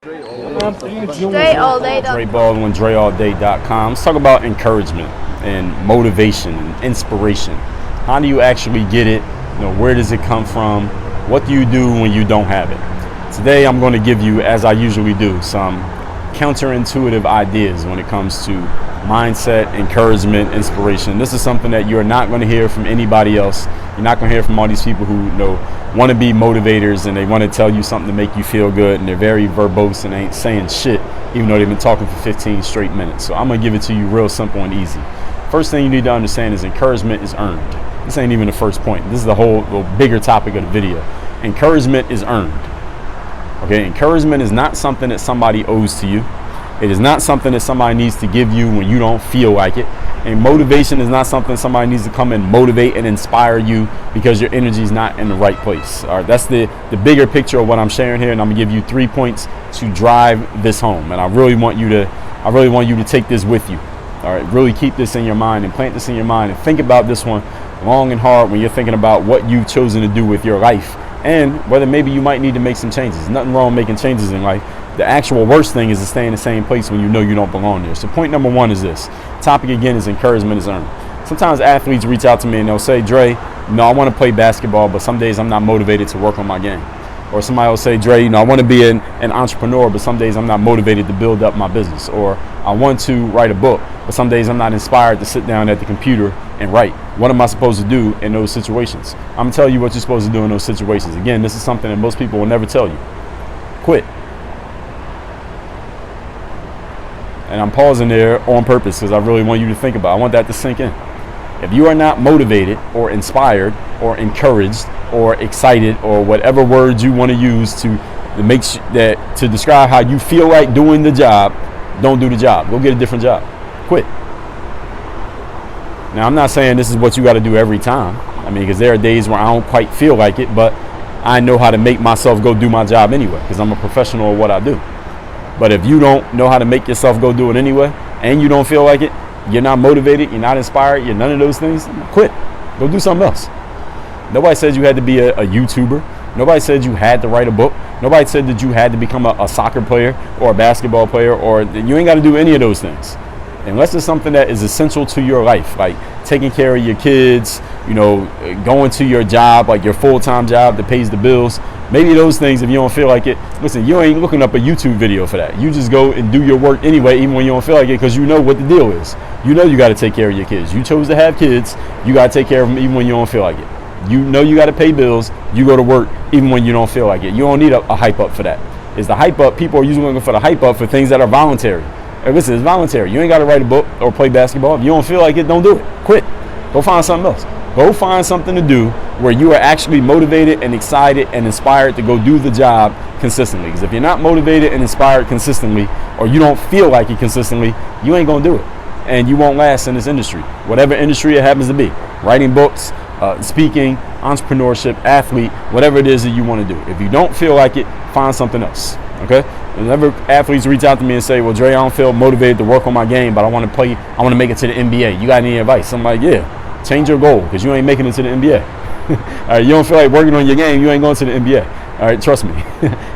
Dre Baldwin, DreAllDay.com. Let's talk about encouragement and motivation and inspiration. How do you actually get it? Where does it come from? What do you do when you don't have it? Today I'm going to give you, as I usually do, some counterintuitive ideas when it comes to mindset, encouragement, inspiration. This is something that you're not going to hear from anybody else. You're not going to hear from all these people who want to be motivators and they want to tell you something to make you feel good, and they're very verbose and ain't saying shit even though they've been talking for 15 straight minutes. So I'm going to give it to you real simple and easy. First thing you need to understand is encouragement is earned. This ain't even the first point. This is the whole bigger topic of the video. Encouragement is earned. Okay, encouragement is not something that somebody owes to you. It is not something that somebody needs to give you when you don't feel like it. And motivation is not something somebody needs to come and motivate and inspire you because your energy is not in the right place. All right, that's the bigger picture of what I'm sharing here, and I'm gonna give you 3 points to drive this home. And I really want you to take this with you. All right, really keep this in your mind and plant this in your mind and think about this one long and hard when you're thinking about what you've chosen to do with your life and whether maybe you might need to make some changes. Nothing wrong with making changes in life. The actual worst thing is to stay in the same place when you know you don't belong there. So point number one is this. Topic again is encouragement is earned. Sometimes athletes reach out to me and they'll say, Dre, I want to play basketball, but some days I'm not motivated to work on my game. Or somebody will say, Dre, I want to be an entrepreneur, but some days I'm not motivated to build up my business. Or I want to write a book, but some days I'm not inspired to sit down at the computer and write. What am I supposed to do in those situations? I'm going to tell you what you're supposed to do in those situations. Again, this is something that most people will never tell you. Quit. And I'm pausing there on purpose because I really want you to think about it. I want that to sink in. If you are not motivated or inspired or encouraged or excited or whatever words you want to use to describe how you feel like doing the job, don't do the job. Go get a different job. Quit. Now, I'm not saying this is what you got to do every time. Because there are days where I don't quite feel like it, but I know how to make myself go do my job anyway because I'm a professional at what I do. But if you don't know how to make yourself go do it anyway, and you don't feel like it, you're not motivated, you're not inspired, you're none of those things, quit. Go do something else. Nobody said you had to be a YouTuber. Nobody said you had to write a book. Nobody said that you had to become a soccer player or a basketball player, or you ain't got to do any of those things. Unless it's something that is essential to your life, like taking care of your kids, going to your job, like your full-time job that pays the bills. Maybe those things, if you don't feel like it, listen, you ain't looking up a YouTube video for that. You just go and do your work anyway, even when you don't feel like it, because you know what the deal is. You know you got to take care of your kids. You chose to have kids. You got to take care of them even when you don't feel like it. You know you got to pay bills. You go to work even when you don't feel like it. You don't need a hype up for that. It's the hype up. People are usually looking for the hype up for things that are voluntary. And listen, it's voluntary. You ain't got to write a book or play basketball. If you don't feel like it, don't do it. Quit. Go find something else. Go find something to do where you are actually motivated and excited and inspired to go do the job consistently. Because if you're not motivated and inspired consistently, or you don't feel like it consistently, you ain't going to do it. And you won't last in this industry, whatever industry it happens to be. Writing books, speaking, entrepreneurship, athlete, whatever it is that you want to do. If you don't feel like it, find something else. Okay? Whenever athletes reach out to me and say, well, Dre, I don't feel motivated to work on my game, but I want to make it to the NBA. You got any advice? I'm like, yeah. Change your goal because you ain't making it to the NBA. All right, you don't feel like working on your game, you ain't going to the NBA. All right, trust me.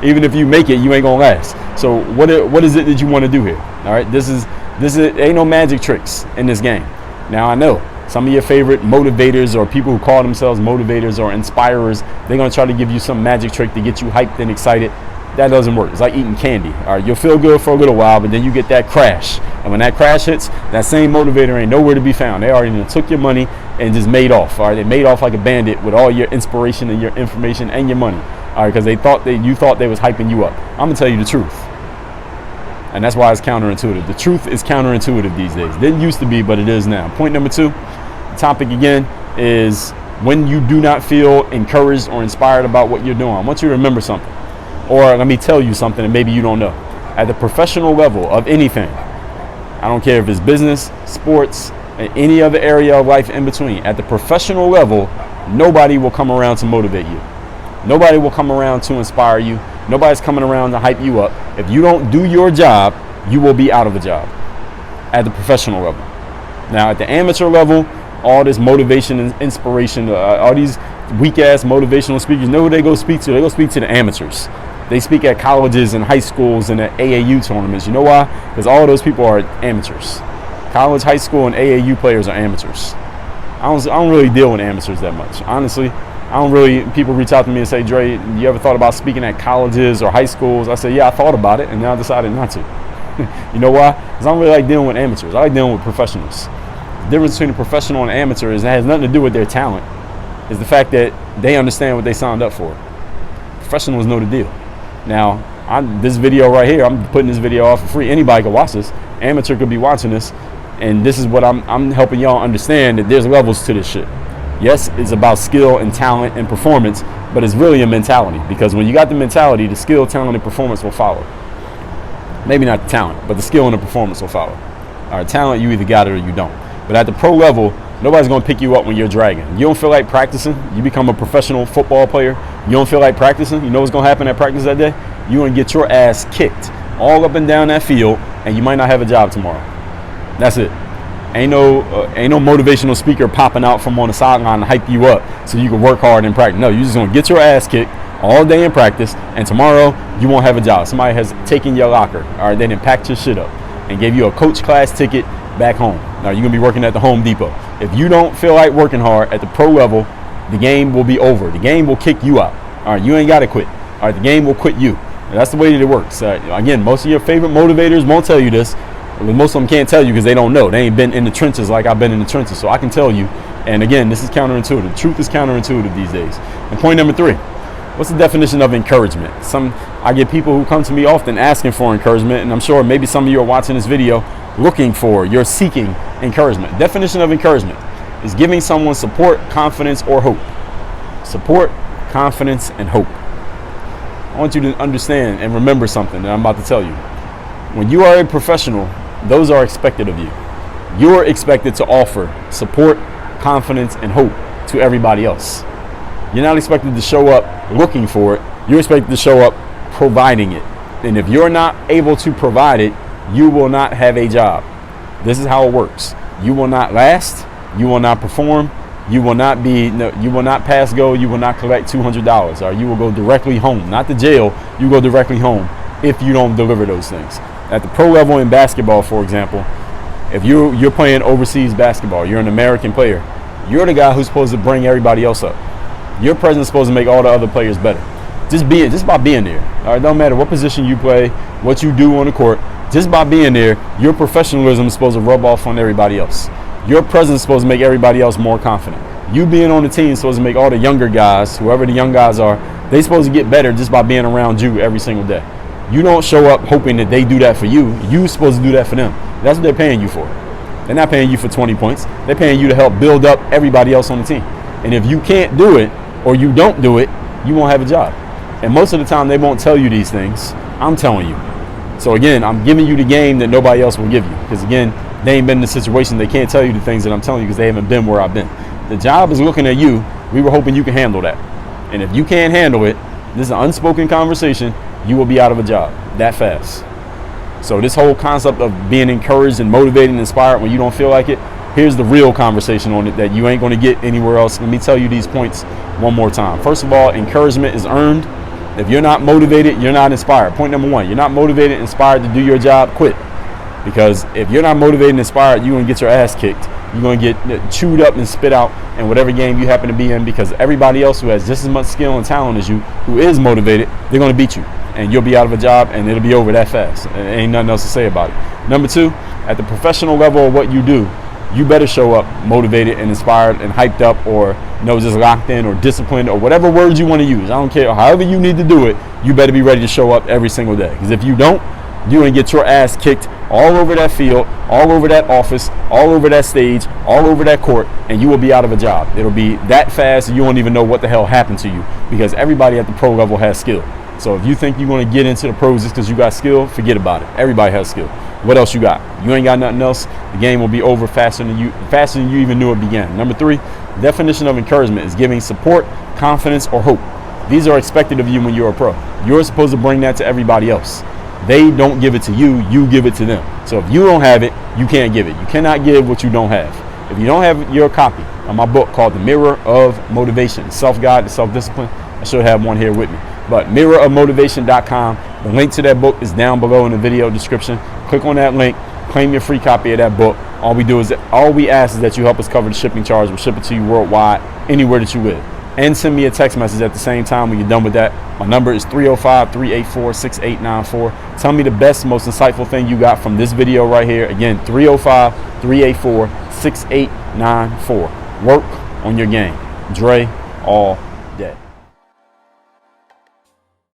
Even if you make it, you ain't gonna last. So what is it that you want to do here? All right, this is ain't no magic tricks in this game. Now I know some of your favorite motivators or people who call themselves motivators or inspirers, they're gonna try to give you some magic trick to get you hyped and excited. That doesn't work. It's like eating candy. All right, you'll feel good for a little while, but then you get that crash. And when that crash hits, that same motivator ain't nowhere to be found. They already took your money and just made off. All right, they made off like a bandit with all your inspiration and your information and your money. All right, because you thought they was hyping you up. I'm gonna tell you the truth, and that's why it's counterintuitive. The truth is counterintuitive these days. It didn't used to be, but it is now. Point number two. The topic again is when you do not feel encouraged or inspired about what you're doing. I want you to remember something. Or let me tell you something that maybe you don't know. At the professional level of anything, I don't care if it's business, sports, and any other area of life in between. At the professional level, nobody will come around to motivate you. Nobody will come around to inspire you. Nobody's coming around to hype you up. If you don't do your job, you will be out of a job at the professional level. Now, at the amateur level, all this motivation and inspiration, all these weak-ass motivational speakers, know who they go speak to? They go speak to the amateurs. They speak at colleges and high schools and at AAU tournaments. You know why? Because all of those people are amateurs. College, high school, and AAU players are amateurs. I don't really deal with amateurs that much. Honestly, people reach out to me and say, Dre, you ever thought about speaking at colleges or high schools? I say, yeah, I thought about it, and then I decided not to. You know why? Because I don't really like dealing with amateurs. I like dealing with professionals. The difference between a professional and an amateur is it has nothing to do with their talent. It's the fact that they understand what they signed up for. Professionals know the deal. Now, this video right here, I'm putting this video off for free. Anybody can watch this. Amateur could be watching this. And this is what I'm helping y'all understand, that there's levels to this shit. Yes, it's about skill and talent and performance, but it's really a mentality. Because when you got the mentality, the skill, talent, and performance will follow. Maybe not the talent, but the skill and the performance will follow. All right, talent, you either got it or you don't. But at the pro level, nobody's going to pick you up when you're dragging. You don't feel like practicing. You become a professional football player. You don't feel like practicing. You know what's going to happen at practice that day? You're going to get your ass kicked all up and down that field, and you might not have a job tomorrow. That's it. Ain't no motivational speaker popping out from on the sideline to hype you up so you can work hard in practice. No, you're just going to get your ass kicked all day in practice, and tomorrow you won't have a job. Somebody has taken your locker. All right, they didn't pack your shit up and gave you a coach class ticket back home. Now you're going to be working at the Home Depot. If you don't feel like working hard at the pro level, the game will be over. The game will kick you out. All right, you ain't got to quit. All right, the game will quit you. And that's the way that it works. Again, most of your favorite motivators won't tell you this. Most of them can't tell you because they don't know. They ain't been in the trenches like I've been in the trenches. So I can tell you. And again, this is counterintuitive. Truth is counterintuitive these days. And point number 3, what's the definition of encouragement? I get people who come to me often asking for encouragement, and I'm sure maybe some of you are watching this video you're seeking encouragement. Definition of encouragement is giving someone support, confidence, or hope. Support, confidence, and hope. I want you to understand and remember something that I'm about to tell you. When you are a professional, those are expected of you. You're expected to offer support, confidence, and hope to everybody else. You're not expected to show up looking for it. You're expected to show up providing it. And if you're not able to provide it, you will not have a job. This is how it works. You will not last. You will not perform. You will not pass go. You will not collect $200. Or you will go directly home. Not to jail. You go directly home if you don't deliver those things. At the pro level in basketball, for example, if you're playing overseas basketball, you're an American player, you're the guy who's supposed to bring everybody else up. Your presence is supposed to make all the other players better. Just by being there. All right, don't matter what position you play, what you do on the court. Just by being there, your professionalism is supposed to rub off on everybody else. Your presence is supposed to make everybody else more confident. You being on the team is supposed to make all the younger guys, whoever the young guys are, they're supposed to get better just by being around you every single day. You don't show up hoping that they do that for you. You're supposed to do that for them. That's what they're paying you for. They're not paying you for 20 points. They're paying you to help build up everybody else on the team. And if you can't do it or you don't do it, you won't have a job. And most of the time they won't tell you these things. I'm telling you. So again, I'm giving you the game that nobody else will give you. Because again, they ain't been in the situation. They can't tell you the things that I'm telling you because they haven't been where I've been. The job is looking at you. We were hoping you can handle that. And if you can't handle it, this is an unspoken conversation, you will be out of a job that fast. So this whole concept of being encouraged and motivated and inspired when you don't feel like it, here's the real conversation on it that you ain't going to get anywhere else. Let me tell you these points one more time. First of all, encouragement is earned. If you're not motivated, you're not inspired. Point number 1, you're not motivated, inspired to do your job, quit. Because if you're not motivated and inspired, you're going to get your ass kicked. You're going to get chewed up and spit out in whatever game you happen to be in, because everybody else who has just as much skill and talent as you, who is motivated, they're going to beat you. And you'll be out of a job, and it'll be over that fast. And ain't nothing else to say about it. Number 2, at the professional level of what you do, you better show up motivated and inspired and hyped up, or just locked in or disciplined, or whatever words you want to use. I don't care. However you need to do it, you better be ready to show up every single day. Because if you don't, you're going to get your ass kicked all over that field, all over that office, all over that stage, all over that court, and you will be out of a job. It'll be that fast you won't even know what the hell happened to you, because everybody at the pro level has skill. So if you think you're going to get into the pros just because you got skill, forget about it. Everybody has skill. What else you got? You ain't got nothing else. The game will be over faster than you even knew it began. Number 3, definition of encouragement is giving support, confidence, or hope. These are expected of you when you're a pro. You're supposed to bring that to everybody else. They don't give it to you, you give it to them. So if you don't have it, you can't give it. You cannot give what you don't have. If you don't have your copy of my book called The Mirror of Motivation, Self-Guide to Self-Discipline, I should have one here with me. But mirrorofmotivation.com. The link to that book is down below in the video description. Click on that link. Claim your free copy of that book. All we ask is that you help us cover the shipping charge. We'll ship it to you worldwide, anywhere that you live. And send me a text message at the same time when you're done with that. My number is 305-384-6894. Tell me the best, most insightful thing you got from this video right here. Again, 305-384-6894. Work on your game. Dre all day.